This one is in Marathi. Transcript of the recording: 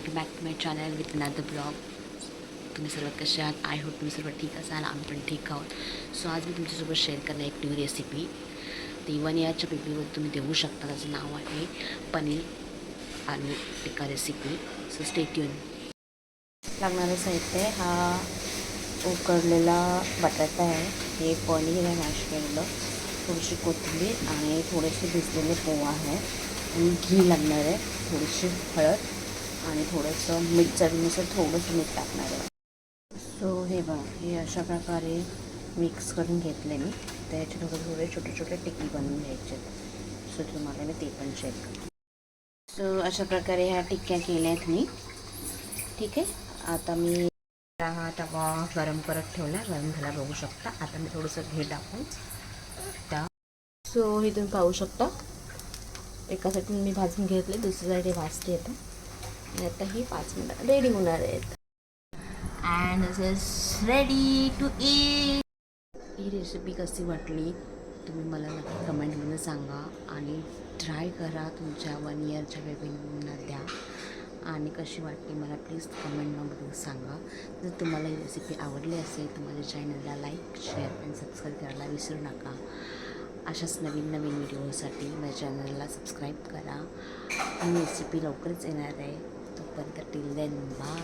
Welcome back to my channel with another blog. तुम्ही सर्व कसे आहात? आय होप तुम्ही सर्व ठीक असाल. आम्ही पण ठीक आहोत. सो आज मी तुमच्यासोबत शेअर करणार एक न्यू रेसिपी. ती 1 ईयरच्या बेबीवर तुम्ही देऊ शकता. त्याचं नाव आहे पनीर आलू टिक्का रेसिपी. So stay tune. लागणारं साहित्य हा उकडलेला बटाटा आहे, हे पनीर आहे मॅश केलेलं, थोडीशी कोथिंबीर आणि थोडेसे भिजलेले पोहा आहे आणि घी लागणार आहे, थोडीशी हळद आणि थोडंसं मीठ, चवीनुसार थोडंसं मीठ टाकणार आहे. सो हे बघा, हे अशा प्रकारे मिक्स करून घेतले मी. तर याचे थोडे छोटे छोटे टिक्की बनवून घ्यायचे. सो तुम्हाला मी ते पण चेक. सो अशा प्रकारे ह्या टिक्क्या केल्या आहेत मी. ठीक आहे. आता मी हा तवा गरम करत ठेवला, गरम झाला बघू शकता. आता मी थोडंसं घी टाकून त्या. सो हे तुम्ही पाहू शकता, एका साईडून मी भाजून घेतले, दुसरी साईड हे भाजते येतं आणि आता ही 5 मिनिटात रेडी होणार आहेत. And this is ready to eat. ही रेसिपी कशी वाटली तुम्ही मला नक्की कमेंटमध्ये सांगा आणि ट्राय करा, तुमच्या 1 ईयरच्या बेबींना द्या आणि कशी वाटली मला प्लीज कमेंटमध्ये सांगा. जर तुम्हाला ही रेसिपी आवडली असेल तर माझ्या चॅनलला लाईक, शेअर आणि सबस्क्राईब करायला विसरू नका. अशाच नवीन नवीन व्हिडिओसाठी माझ्या चॅनलला सबस्क्राईब करा. ही रेसिपी लवकरच येणार आहे. तोपर्यंत टिल देन बाय.